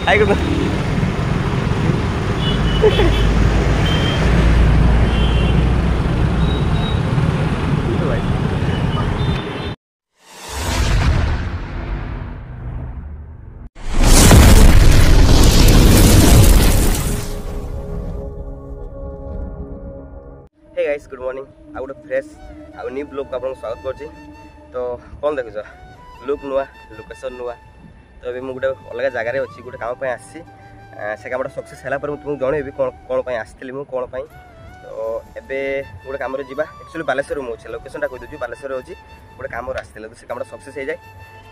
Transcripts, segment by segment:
हाय कर hey guys good morning आ गोटे fresh आ new blog को आपको स्वागत करछि। तो कौन देखुछ लुक नुआ लोकेशन नुआ। तो अभी मुझे गोटे अलग जगार अच्छी गोटे काम आसी से कमटा सक्सेस है तुमको जनइबी कौन कौन आसती मुझे कौन पाई। तो एबे गोटे कम जावा एक्चुअली बालेश्वर मुझे लोकेशन कही दूसरी बालेश्वर अच्छी गोटे कम आसती तो से कमटा सक्सेस हो जाए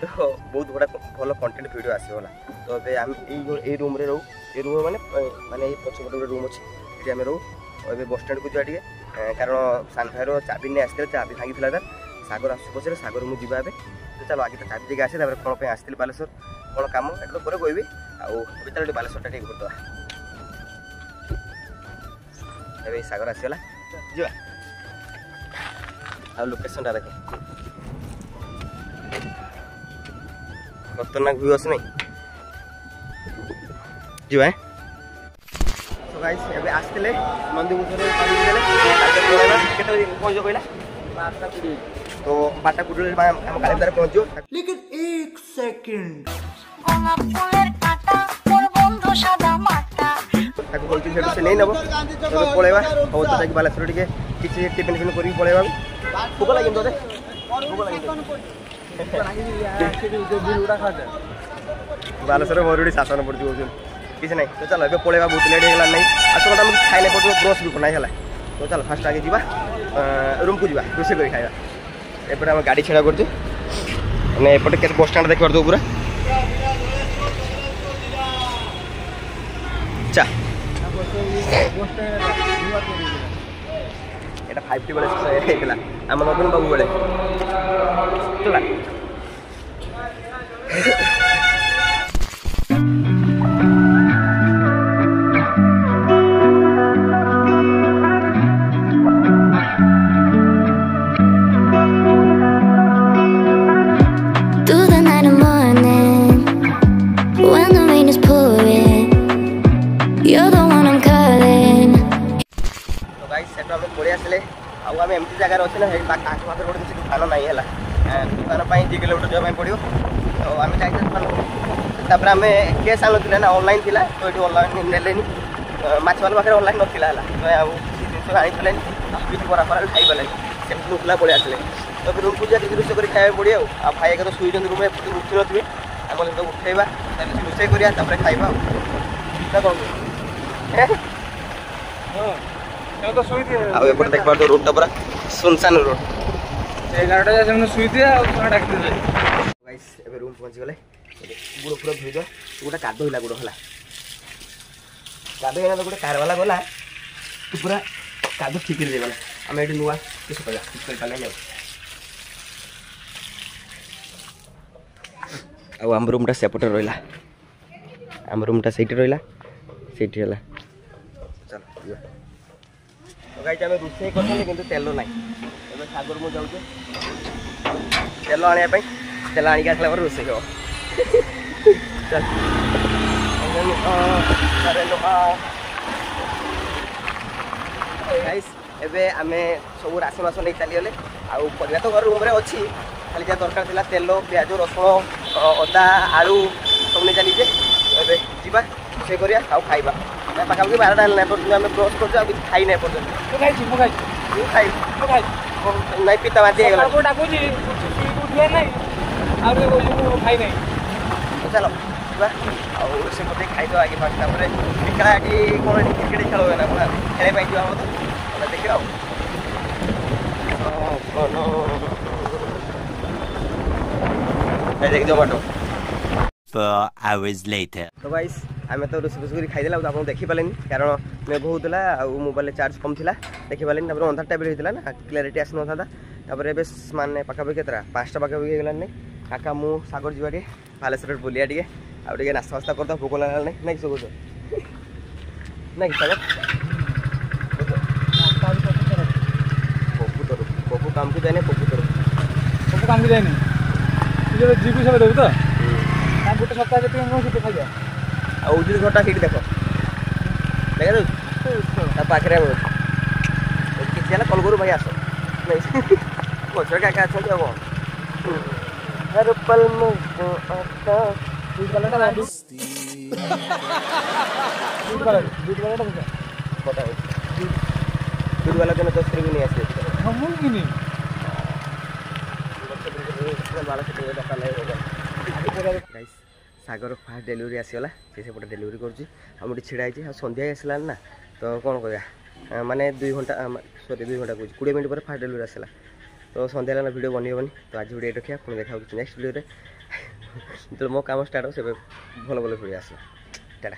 तो बहुत गुड़ा भल कंटेंट वीडियो आसगला। तो ए आम ये रूम रो ये रूम मैंने माने पछपटे गोटे रूम अच्छी ये आम रो ए बस स्टैंड को जाए कारण सान भाईर चाबी नहीं आसते चाबी भांगी था सागर आस पचे सागर मुझे जावा तो चलो आगे तो चाबी देखे आसे कौन आसती बालेश्वर कौन कम एक पर कहबी आल बालेश्वर ठीक करदे ए सागर आसगला जा आ लोकेशन देख खतरनाक व्यू आस नहीं जा गाइस एबे आस्ते नंदी मुझे कहला तो 12:20 हम कालीदार पहुंचो लेकिन एक सेकंड से नहीं नब तो पलैबा हो तो जाकि बालेश्वर टिके किसी टिफिन फिन करी पलैबा भूक लगे तोते बालेश्वर मरुड़ी शासन पड़ी किसी नहीं। तो चलो ए पलैबा बहुत लेट होगा नहीं आस गोटे आम खाई पड़ो ब्रश भी करना है। तो चलो फास्ट आगे जा रूम को जा रोषे कर खाଇବା एपटे आम गाड़ी छेड़ा कर एपटे के बस स्टैंड देखिए पूरा चा এটা 5T বেলে ହେଇଥିଲା ଆମ ନବୀନ ବାବୁ ବେଲେ ଚଲା एमती जगार अच्छे ना आखपाखे गोटे किसी दुकान ना है दुकान 2 किलोमीटर जावाई पड़ो। तो आम जाए दुकान आम कैश आनु ना ऑनलाइन थी तो ये ऑनलाइन नेले माछ वाला पाखे ऑनलाइन नाला तो जिन आनी किसी बरा फरा खाई पारे से नुकला पड़े आसे। तो रूम को जाए रोषे कर खाया पड़े आ भाई एक तो शुई रूम उठी नी आम तो उठेबा रोषे कर खाइबा कौन देख पार रोड पूरा सुनसान रोड 11टा से शुई दिए गाइस एबे रूम पहुंची गले गुड़ पूरा धोई दे गोटे कादो हिला गुड़ हला कादो हिला तो गोटे कार वाला गला तो पूरा कादो ठीक कर देगला हम एठी नुआ किस कला किस कर पाले आ हम रूम टा सेपटे रहिला हम रूम टा सेठी रहिला सेठी हला चलो तो गाइस आम रोषे कर तेल ना सागर मुझे जाऊँ तेल आने तेल आणिक आसला रोषे हो गाइस एबे आमे सब राशन वासन नहीं चलीगले आउ परिया तो घर रूम अच्छी खाली जहाँ दरकार था तेल प्याज रसुण अदा आलू सब नहीं चलीजे एबे जीवा रोषे करिया आउ खाइबा पाखापाखि 12टा ना आम ब्रश कर खाई ना पर्यटन नहीं पिता बांधी चलो रोषे कर खाई आगे फास्ट खेला कौन क्रिकेट खेल हुए ना पूरा खेल तो देखिए देख जमाटो 4 hours later. तो गाइस आम तो रोषे रोषे खाईदेला आप देखी पारे कारण मेघ होता मोबाइल चार्ज कम था देखी पारे अंधार टाइप होता ना क्लारीटी आसी ना तापर ए मानने पाखापाखि केतरा 5टा पाखापाखि होगा नहीं काका मु सागर जा बालेश्वर बुलिया टे आगे नास्ता वास्ता करता भोक लगा नहीं सब कुछ ना कि सागर पप्पू काम को जाए पप्पू काम को जाए जीपी सब देव तो गोटे सप्ताह खाई ଆଉ ଉଜୁରି ଘରଟା ସେଇଠି ଦେଖ ଦେଖାଯାଉଛି ତା ପାଖରେ ଆମେ ଅଛୁ କିଛି ହେଲା କଲ୍ କରୁ ଭାଇ ଆସ ପଛରେ କାକା ଅଛନ୍ତି ଆଉ ଦୁର୍ବାଲା ଦିନ 10 ତାରିଖ ନେଇ ଆସିବେ ସାଗର ଫାଷ୍ଟ ଡେଲିଭରି ଆସିଗଲା ସେ ସେପଟେ ଡେଲିଭରି କରୁଛି ଆଉ ମୁଁ ଟିକେ ଛିଡ଼ା ହେଇଛି ଆଉ ସନ୍ଧ୍ୟା ଆସିଲାନି ନା ତ କ'ଣ କରିବା ମାନେ 2 ଘଣ୍ଟା ସରି 2 ଘଣ୍ଟା କହୁଛି 20 ମିନିଟ୍ ପରେ ଫାଷ୍ଟ ଡେଲିଭରି ଆସିଲା ତ ସନ୍ଧ୍ୟା ହେଲା ଭିଡ଼ିଓ ବନି ହେବନି ତ ଆଜି ଭିଡ଼ିଓ ରଖିବା ପୁଣି ଦେଖା ହେଉଛି ନେକ୍ସଟ ଭିଡ଼ିଓରେ ଯେତେବେଳେ ମୋ କାମ ଷ୍ଟାର୍ଟ ହେବ ସେବେ ଭଲ ଭଲ ଭିଡ଼ିଓ ଆସିବ ଟାଟା।